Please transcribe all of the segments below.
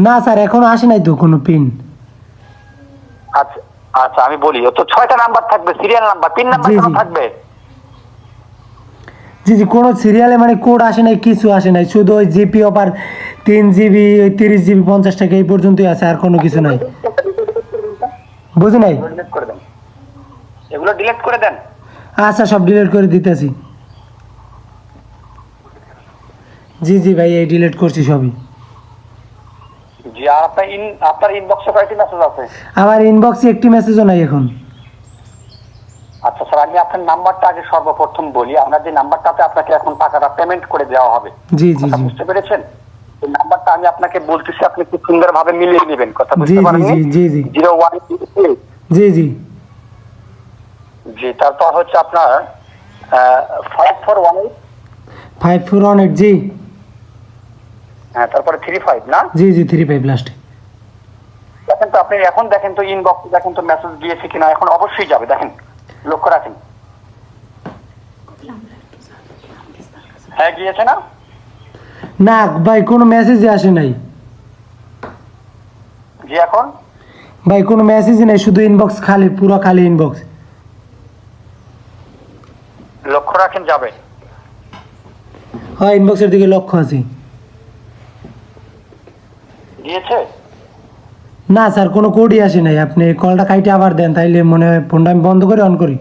না স্যার এখনো আসে নাই তো কোনো পিন। আচ্ছা আচ্ছা, আমি বলি, ও তো 6টা নাম্বার থাকবে, সিরিয়াল নাম্বার, পিন নাম্বার জি, কেন জি। থাকবে? জি জি, কোনো সিরিয়ালে মানে কোড আসে নাই, কিছু আসে নাই, শুধু ওই জিপি অফার 3 জিবি, 30 জিবি 50 টাকা এই পর্যন্তই আছে, আর কোনো কিছু নাই। বুঝি নাই। এগুলো ডিলিট করে দেন, এগুলো ডিলিট করে দেন। আচ্ছা সব ডিলিট করে দিতেছি। জি জি ভাই, এই ডিলিট করছি সবই। জি, আর আপনার ইনবক্সে কয়টি মেসেজ আছে? আমার ইনবক্সে একটি মেসেজও নাই এখন। আচ্ছা স্যার, আমি আপনার নাম্বারটা আগে সর্বপ্রথম বলি। আপনার যে নাম্বারটাতে আপনাকে এখন টাকাটা পেমেন্ট করে দেওয়া হবে, জি জি কথা জি বুঝতে পেরেছেন? এই নাম্বারটা আমি আপনাকে বলতেছি, আপনি খুব সুন্দরভাবে মিলিয়ে নেবেন, কথা জি বুঝতে জি পারেননি? জি জি জি 01 জি জি জি, তারপর হচ্ছে আপনার 5418, 5418 জি হ্যাঁ, তারপরে 35 না? জি জি 35 লাস্টে। দেখেন তো, আপনি এখন দেখেন তো ইনবক্সে, দেখেন তো মেসেজ গিয়েছে কিনা। এখন অবশ্যই যাবে, দেখেন, লক্ষ্য রাখেন। হ্যাঁ, গিয়েছে না? না ভাই, কোনো মেসেজই আসে নাই জি, এখন ভাই, কোনো মেসেজই নাই, শুধু ইনবক্স খালি, পুরো খালি ইনবক্স। লক্ষ্য রাখেন, যাবে। হ্যাঁ, ইনবক্সের দিকে লক্ষ্য আছে। গিয়েছে? না স্যার, কোনো কোডই আসে নাই। আপনি কলটা কাইটে আবার দেন, তাইলে মনে হয় ফোনটা আমি বন্ধ করে অন করি।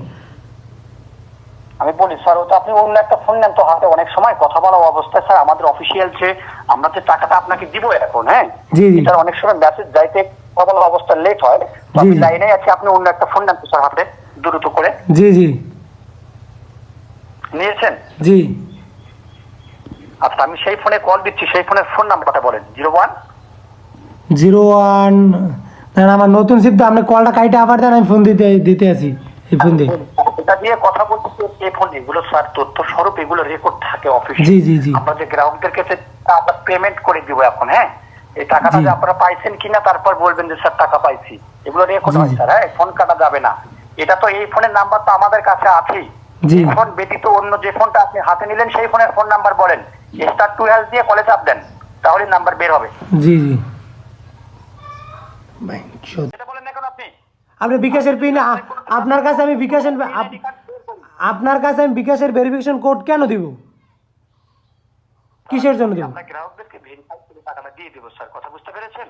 আমি বলি স্যার, ও তো আপনি অন্য একটা ফোন নেন তো হাতে, অনেক সময় কথা বলা অবস্থায় স্যার আমাদের অফিসিয়াল যে আমরা যে টাকাটা আপনাকে দিব এখন, হ্যাঁ, জি জি এটার অনেক সময় মেসেজ যাইতে কথা বলা অবস্থা লেট হয়। তো জি, আপনি জি। লাইনে আছে, আপনি অন্য একটা ফোন নেন তো স্যার হাতে, দ্রুত করে। জি জি নিয়েছেন? জি আচ্ছা, আমি সেই ফোনে কল দিচ্ছি, সেই ফোনের ফোন নাম্বারটা বলেন। 01 01, না আমার নতুন সিপ তো, আপনি কলটা কাইটে আবার দেন, আমি ফোন দিতে আছি এই ফোন দিয়ে। এটা দিয়ে কথা বলছি, এই ফোন, এগুলো স্যার তথ্য স্বরূপ, এগুলো রেকর্ড থাকে অফিসে। জি জি জি আমরা যে গ্রাহকদের কাছে আমরা পেমেন্ট করে দিব এখন, হ্যাঁ, এই টাকাটা জি। যে আপনারা পাইছেন কিনা, তারপর বলবেন যে স্যার টাকা পাইছি। এগুলো রেকর্ড জি, হয় জি। স্যার, হ্যাঁ, ফোন কাটা যাবে না। এটা তো, এই ফোনের নাম্বার তো আমাদের কাছে আছেই। জি। এই ফোন ব্যতীত অন্য যে ফোনটা আপনি হাতে নিলেন, সেই ফোনের ফোন নাম্বার বলেন, *2# দিয়ে কলে চাপ দেন, তাহলে নাম্বার বের হবে। জি জি ভাই, এটা বলেন এখন আপনি। আপনি বিকাশের পিন, আপনার কাছে আমি বিকাশের আপনার কাছে আমি বিকাশের ভেরিফিকেশন কোড কেন দিব? কিসের জন্য দিব? আমরা গ্রাহকদেরকে ভেরিফাই করে টাকাটা দিয়ে দেব স্যার, কথা বুঝতে পেরেছেন?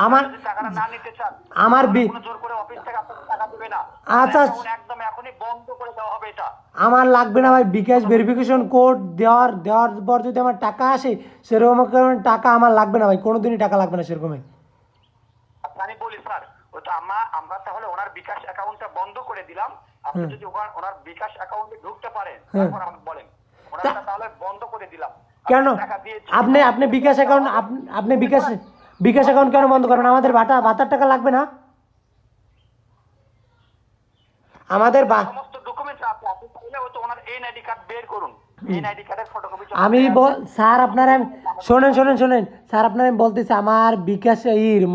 আমার আপনারা যদি টাকাটা না নিতে চান, আমার কোনো জোর করে অফিস থেকে আপনাকে টাকা দিবে না। আচ্ছা, একদম এখনই বন্ধ করে দেওয়া হবে এটা। আমার লাগবে না ভাই, বিকাশ ভেরিফিকেশন কোড দেওয়ার পর যদি আমার টাকা আসে, সেরকম টাকা আমার লাগবে না ভাই, কোনোদিনই টাকা লাগবে না সেরকম। আচ্ছা, আমি বলি স্যার, ওই তো আমরা তাহলে ওনার বিকাশ অ্যাকাউন্টটা বন্ধ করে দিলাম। আপনি যদি ওনার বিকাশ অ্যাকাউন্টে ঢুকতে পারেন, তারপর আমাকে বলেন, ওনারটা তাহলে বন্ধ করে দিলাম। কেন আপনি বিকাশ অ্যাকাউন্ট, আপনি বিকাশ অ্যাকাউন্ট কেন বন্ধ করবেন? আমাদের ভাতার টাকা লাগবে না? আমাদের সমস্ত ডকুমেন্টস আপনি চাইলে ওই তো ওনার এনআইডি কার্ড বের করুন, এনআইডি কার্ডের ফটোকপি। আমি স্যার আপনারা শোনেন স্যার, আপনার আমি বলতেছি, আমার বিকাশ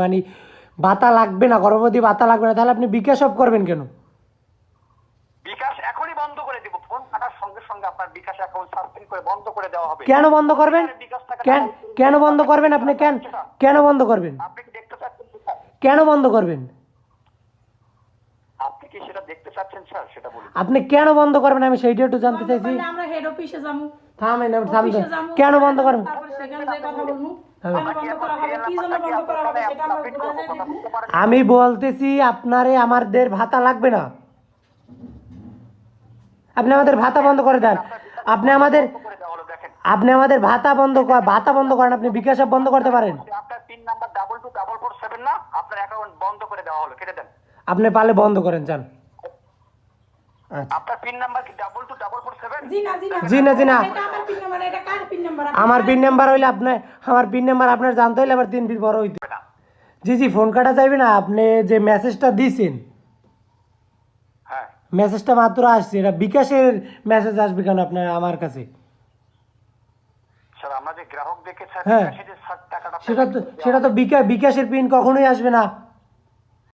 মানে ভাতা লাগবে না, গর্ভবতী ভাতা লাগবে না, তাহলে আপনি বিকাশ অফ করবেন কেন? বিকাশ এখনই বন্ধ করে দিব, ফোন কাটার সঙ্গে সঙ্গে আপনার বিকাশ অ্যাকাউন্ট সাসপেন্ড করে বন্ধ করে দেওয়া হবে। কেন বন্ধ করবেন? কেন বন্ধ করবেন আপনি? কেন বন্ধ করবেন? আপনি কি দেখতে চাচ্ছেন স্যার? কেন বন্ধ করবেন? আপনি কি সেটা দেখতে চাচ্ছেন স্যার, সেটা বলুন। আপনি কেন বন্ধ করবেন, আমি সেইটা একটু জানতে চাইছি। আমরা হেড অফিসে যাবো, থামেন, অফিসে যাবো, কেন বন্ধ করবেন? তারপর সেখানে যে কথা বলবো, কেন বন্ধ করা হবে, কি জন্য বন্ধ করা হবে, সেটা আমরা বুঝাই দেব। আমি বলতেছি আপনারে আমাদের ভাতা লাগবে না, আপনি আমাদের ভাতা বন্ধ করে দেন। আপনি আমাদের ভাতা বন্ধ করেন, আপনি বিকাশ অফ বন্ধ করতে পারেন। আপনার পিন নাম্বার 22447 না, আপনার অ্যাকাউন্ট বন্ধ করে দেওয়া হলো, কেটে দেন। আপনি পারলে বন্ধ করেন, যান। আপনার পিন নাম্বার কি 22447? জি না জি না, এটা আমার পিন নাম্বার, এটা কার পিন নাম্বার? আমার পিন নাম্বার হইলে আমার পিন নাম্বার আপনার জানতে হইলে আবার 3 ফিট বড় হইতে। জি জি, ফোন কাটা যাবে না। আপনি যে মেসেজটা দিয়েছেন, হ্যাঁ, মেসেজটা মাত্র আসছে, এটা বিকাশের মেসেজ আসবে কেন আপনার আমার কাছে? স্যার আমরা যে গ্রাহক দেখে স্যার হ্যাঁ, বিকাশে যে স্যার টাকাটা সেটা তো বিকাশের পিন কখনোই আসবে না।